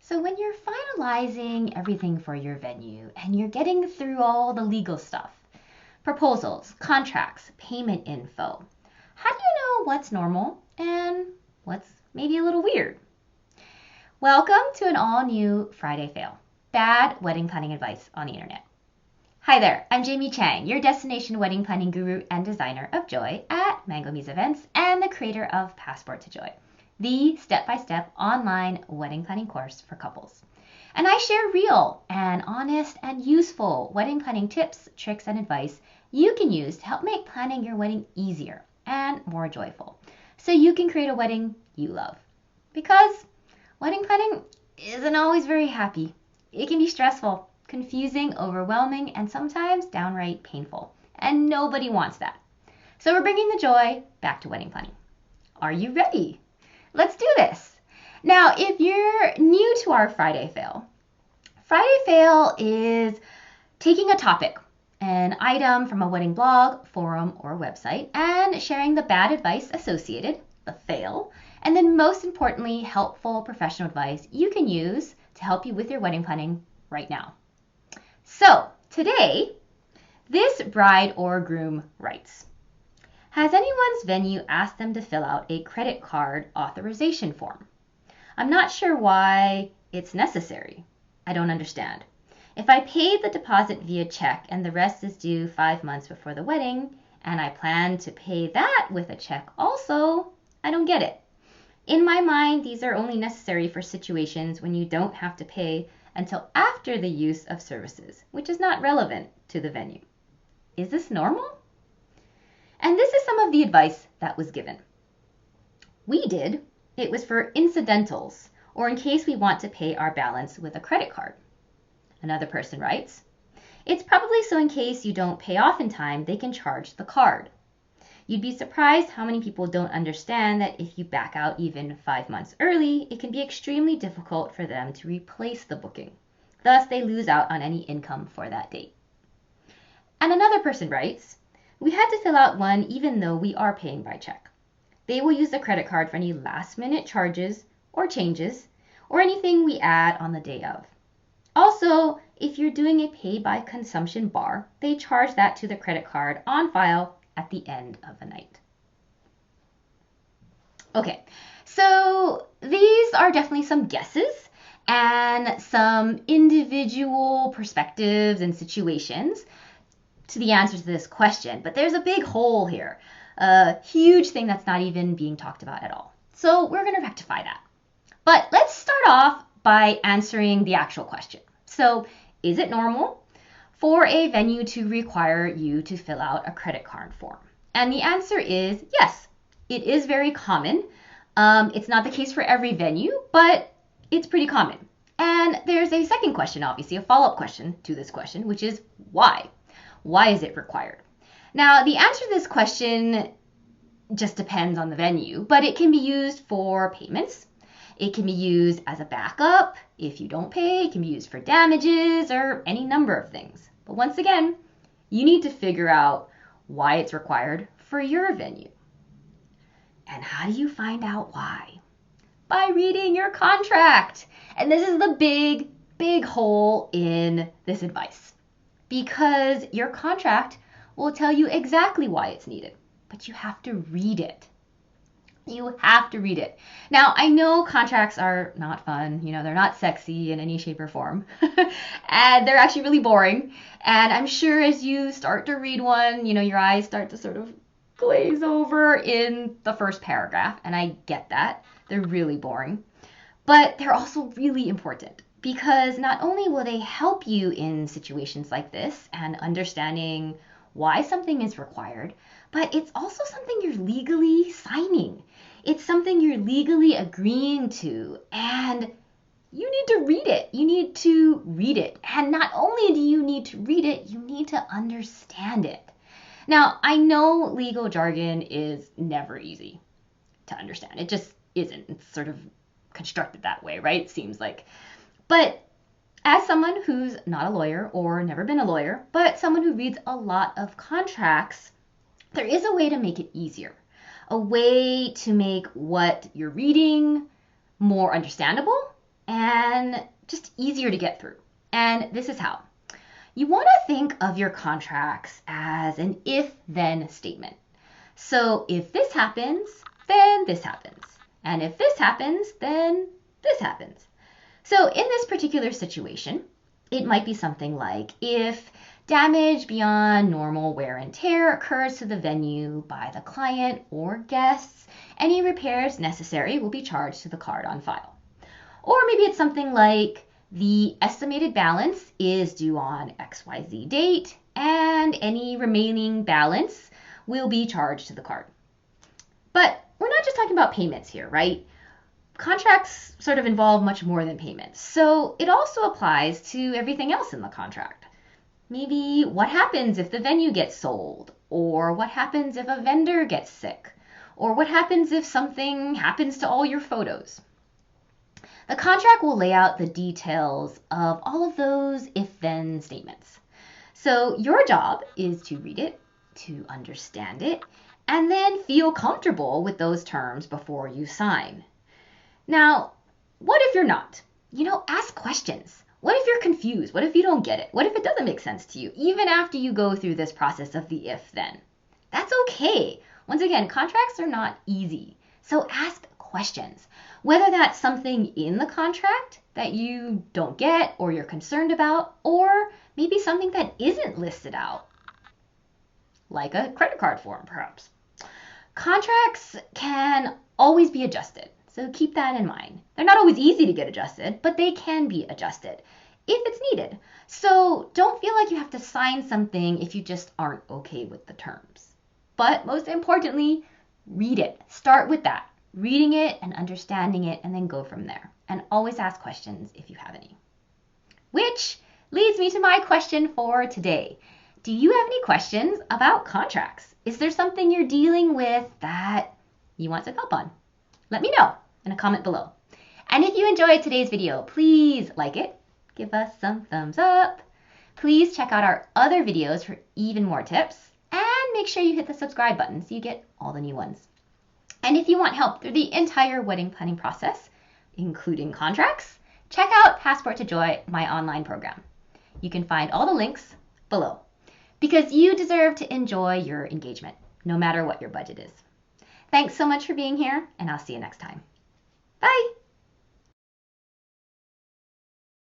So when you're finalizing everything for your venue and you're getting through all the legal stuff, proposals, contracts, payment info, how do you know what's normal and what's maybe a little weird? Welcome to an all-new Friday Fail, bad wedding planning advice on the internet. Hi there, I'm Jamie Chang, your destination wedding planning guru and designer of joy at Mango Muse Events and the creator of Passport to Joy, the step-by-step online wedding planning course for couples. And I share real and honest and useful wedding planning tips, tricks, and advice you can use to help make planning your wedding easier and more joyful so you can create a wedding you love. Because wedding planning isn't always very happy. It can be stressful, confusing, overwhelming, and sometimes downright painful. And nobody wants that. So we're bringing the joy back to wedding planning. Are you ready? Let's do this. Now, if you're new to our Friday Fail is taking a topic, an item from a wedding blog, forum, or website, and sharing the bad advice associated, the fail, and then most importantly, helpful professional advice you can use to help you with your wedding planning right now. So today, this bride or groom writes, has anyone's venue asked them to fill out a credit card authorization form? I'm not sure why it's necessary. I don't understand. If I paid the deposit via check and the rest is due 5 months before the wedding, and I plan to pay that with a check also, I don't get it. In my mind, these are only necessary for situations when you don't have to pay until after the use of services, which is not relevant to the venue. Is this normal? And this is some of the advice that was given. We did. It was for incidentals, or in case we want to pay our balance with a credit card. Another person writes, it's probably so in case you don't pay off in time, they can charge the card. You'd be surprised how many people don't understand that if you back out even 5 months early, it can be extremely difficult for them to replace the booking. Thus, they lose out on any income for that date. And another person writes, we had to fill out one even though we are paying by check. They will use the credit card for any last-minute charges or changes or anything we add on the day of. Also, if you're doing a pay-by-consumption bar, they charge that to the credit card on file at the end of the night. Okay, so these are definitely some guesses and some individual perspectives and situations to the answer to this question, but there's a big hole here, a huge thing that's not even being talked about at all. So we're going to rectify that. But let's start off by answering the actual question. So is it normal for a venue to require you to fill out a credit card form? And the answer is yes, it is very common. It's not the case for every venue, but it's pretty common. And there's a second question, obviously, a follow-up question to this question, which is why? Why is it required? Now, the answer to this question just depends on the venue, but it can be used for payments. It can be used as a backup if you don't pay. It can be used for damages or any number of things. But once again, you need to figure out why it's required for your venue. And how do you find out why? By reading your contract. And this is the big hole in this advice. Because your contract will tell you exactly why it's needed, but you have to read it. You have to read it. Now, I know contracts are not fun. They're not sexy in any shape or form. And they're actually really boring. And I'm sure as you start to read one, your eyes start to sort of glaze over in the first paragraph. And I get that. They're really boring. But they're also really important because not only will they help you in situations like this and understanding why something is required, but it's also something you're legally signing. It's something you're legally agreeing to, and you need to read it. You need to read it. And not only do you need to read it, you need to understand it. Now, I know legal jargon is never easy to understand. It just isn't. It's sort of constructed that way, right? It seems like. But as someone who's not a lawyer or never been a lawyer, but someone who reads a lot of contracts, there is a way to make it easier, a way to make what you're reading more understandable and just easier to get through. And this is how. You want to think of your contracts as an if-then statement. So if this happens, then this happens. And if this happens, then this happens. So in this particular situation, it might be something like if damage beyond normal wear and tear occurs to the venue by the client or guests, any repairs necessary will be charged to the card on file. Or maybe it's something like the estimated balance is due on XYZ date, and any remaining balance will be charged to the card. But we're not just talking about payments here, right? Contracts sort of involve much more than payments. So it also applies to everything else in the contract. Maybe what happens if the venue gets sold, or what happens if a vendor gets sick, or what happens if something happens to all your photos. The contract will lay out the details of all of those if-then statements. So your job is to read it, to understand it, and then feel comfortable with those terms before you sign. Now, what if you're not? Ask questions. What if you're confused? What if you don't get it? What if it doesn't make sense to you, even after you go through this process of the if-then? That's okay. Once again, contracts are not easy. So ask questions. Whether that's something in the contract that you don't get or you're concerned about, or maybe something that isn't listed out, like a credit card form, perhaps. Contracts can always be adjusted, so keep that in mind. They're not always easy to get adjusted, but they can be adjusted if it's needed. So don't feel like you have to sign something if you just aren't okay with the terms. But most importantly, read it. Start with that. Reading it and understanding it, and then go from there. And always ask questions if you have any. Which leads me to my question for today. Do you have any questions about contracts? Is there something you're dealing with that you want some help on? Let me know in a comment below. And if you enjoyed today's video, please like it, give us some thumbs up. Please check out our other videos for even more tips, and make sure you hit the subscribe button so you get all the new ones. And if you want help through the entire wedding planning process, including contracts, check out Passport to Joy, my online program. You can find all the links below, because you deserve to enjoy your engagement, no matter what your budget is. Thanks so much for being here, and I'll see you next time. Bye!